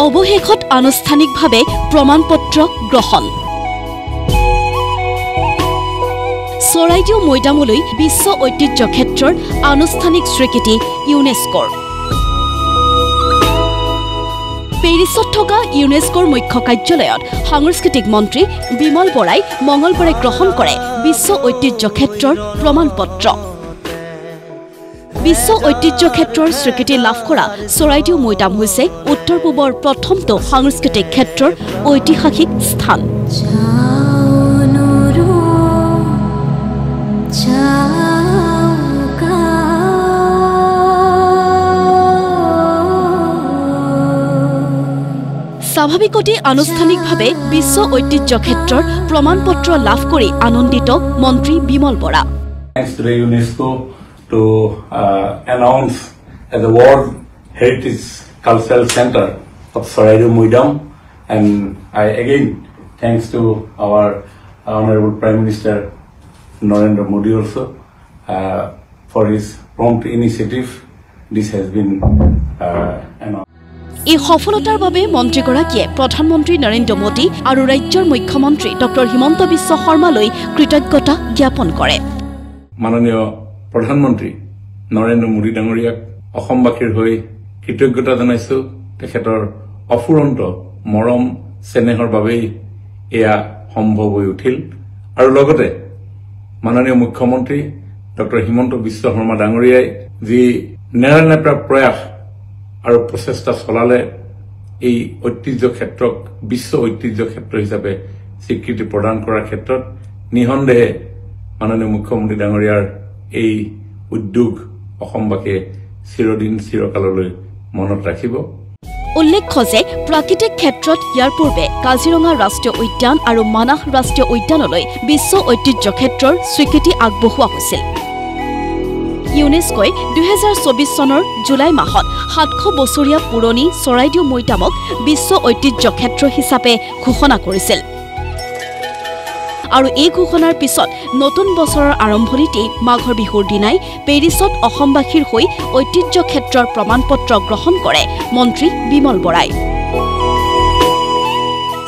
অৱশেষত আনুষ্ঠানিকভাৱে প্ৰমাণপত্ৰ গ্ৰহণ চৰাইদেউ মৈদামলৈ বিশ্ব ঐতিহ্য ক্ষেত্ৰৰ আনুষ্ঠানিক স্বীকৃতি ইউনেস্কোৰ পেৰিছত থকা ইউনেস্কোৰ মুখ্য কাৰ্যালয়ত সাংস্কৃতিক মন্ত্ৰী বিমল বৰাই মঙলবাৰে গ্ৰহণ কৰে বিশ্ব ঐতিহ্য ক্ষেত্ৰৰ প্ৰমাণপত্ৰ বিশ্ব ঐতিহ্য ক্ষেত্ৰৰ স্বীকৃতি লাভ কৰা চৰাইদেউ মৈদাম হৈছে উত্তৰ পূবৰ প্ৰথমটো সাংস্কৃতিক ক্ষেত্ৰৰ ঐতিহাসিক স্থান স্বাভাৱিকতে আনুষ্ঠানিকভাৱে বিশ্ব ঐতিহ্য ক্ষেত্ৰৰ প্ৰমাণপত্ৰ লাভ কৰি আনন্দিত মন্ত্ৰী Bimal Bora Thanks to the UNESCO to announce as a World Heritage Cultural Center of Soraideu Moidam, and I again thanks to our Honorable Prime Minister Narendra Modi also for his prompt initiative. This has been announced. এই সফলতাৰ বাবে মন্ত্ৰীগৰাকীয়ে প্ৰধানমন্ত্ৰী নৰেন্দ্ৰ মোদী আৰু ৰাজ্যৰ মুখ্যমন্ত্ৰী doctor Himanta Biswa শৰ্মালৈ কৃতজ্ঞতা জ্ঞাপন কৰে মাননীয় প্ৰধানমন্ত্ৰী নৰেন্দ্ৰ মোদী ডাঙৰীয়াক অসমবাসীৰ হৈ কৃতজ্ঞতা জনাইছো তেখেতৰ অফুৰন্ত মৰম স্নেহৰ বাবেই এয়া সম্ভৱ হৈ উঠিল আৰু লগতে মাননীয় মুখ্যমন্ত্ৰী ডক্টৰ হিমন্ত বিশ্ব শৰ্মা ডাঙৰীয়াই যি নেৰানেপেৰা প্ৰয়াস আৰু প্ৰচেষ্টা চলালে এই ঐতিহ্য ক্ষেত্ৰক বিশ্ব ঐতিহ্য ক্ষেত্ৰ হিচাপে স্বীকৃতি প্ৰদান কৰাৰ ক্ষেত্ৰত নিঃসন্দেহে মাননীয় মুখ্যমন্ত্ৰী ডাঙৰীয়াৰ এই উদ্যোগ অসমবাসীয়ে চিৰদিন চিৰকাললৈ মনত ৰাখিব উল্লেখ্য যে প্ৰাকৃতিক ক্ষেত্ৰত ইয়াৰ পূৰ্বে কাজিৰঙা ৰাষ্ট্ৰীয় উদ্যান আৰু মানাহ ৰাষ্ট্ৰীয় উদ্যানলৈ বিশ্ব ঐতিহ্য ক্ষেত্ৰৰ স্বীকৃতি আগবঢ়োৱা হৈছিল ইউনেস্কোই 2024 চনৰ জুলাই মাহত 700 বছৰীয়া পুৰণি চৰাইদেউ মৈদামক বিশ্ব ঐতিহ্য ক্ষেত্ৰ হিচাপে ঘোষণা কৰিছিল আৰু এই ঘোষণাৰ পিছত নতুন বছৰৰ আৰম্ভণিতে মাঘৰ বিহুৰ দিনাই পেৰিছত অসমবাসীৰ হৈ ঐতিহ্য ক্ষেত্ৰৰ প্ৰমাণপত্ৰ গ্ৰহণ কৰে মন্ত্ৰী বিমল বৰাই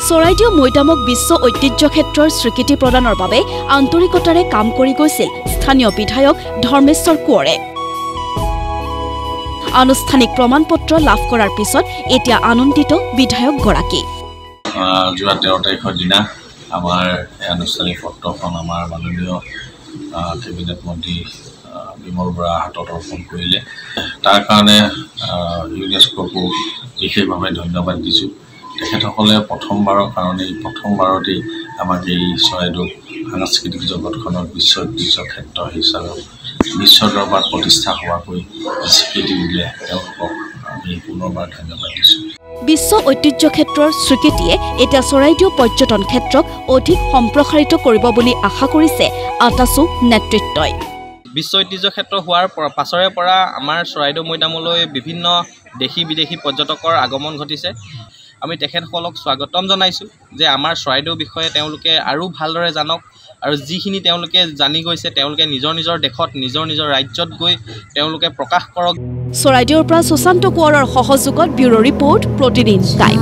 চৰাইদেউ মৈদামক বিশ্ব ঐতিহ্য ক্ষেত্ৰৰ স্বীকৃতি প্ৰদানৰ বাবে আন্তৰিকতাৰে কাম কৰি গৈছিল স্থানীয় বিধায়ক ধৰ্মেশ্বৰ কোঁৱৰে আনুষ্ঠানিক প্ৰমাণপত্ৰ লাভ কৰাৰ পিছত এতিয়া আনন্দিত বিধায়কগৰাকী যোৱা 13 তাৰিখৰ দিনা আমাৰ আনুষ্ঠানিক পত্ৰখন আমাৰ মাননীয় কেবিনেট মন্ত্ৰী বিমল বৰা হাতত অৰ্পণ কৰিলে তাৰ কাৰণে ইউনেস্কোকো বিশেষভাৱে ধন্যবাদ দিছোঁ তেখেতসকলে প্ৰথমবাৰৰ কাৰণে প্ৰথমবাৰতেই আমাক এই চৰাইদেউ সাংস্কৃতিক জগতখনত বিশ্ব ঐতিহ্য ক্ষেত্ৰ হিচাপে বিশ্ব দৰবাৰত প্ৰতিষ্ঠা হোৱাকৈ স্বীকৃতি দিলে তেওঁলোকক আমি পুনৰবাৰ ধন্যবাদ দিছোঁ বিশ্ব ঐতিহ্য ক্ষেত্ৰৰ স্বীকৃতিয়ে এতিয়া চৰাইদেউ পৰ্যটন ক্ষেত্ৰক অধিক সম্প্ৰসাৰিত কৰিব বুলি আশা কৰিছে আটাচু নেতৃত্বই বিশ্ব ঐতিহ্য ক্ষেত্ৰ হোৱাৰ পাছৰে পৰা আমাৰ চৰাইদেউ মৈদামলৈ বিভিন্ন দেশী বিদেশী পৰ্যটকৰ আগমন ঘটিছে আমি তেখেতসকলক স্বাগতম জনাইছোঁ যে আমাৰ চৰাইদেউ বিষয়ে তেওঁলোকে আৰু ভালদৰে জানক আৰু যিখিনি তেওঁলোকে জানি গৈছে তেওঁলোকে নিজৰ নিজৰ দেশত নিজৰ নিজৰ ৰাজ্যত গৈ তেওঁলোকে প্ৰকাশ কৰক চৰাইদেউৰ পৰা সুশান্ত কোঁৱৰৰ সহযোগত ব্যুৰো ৰিপৰ্ট প্ৰতিদিন টাইম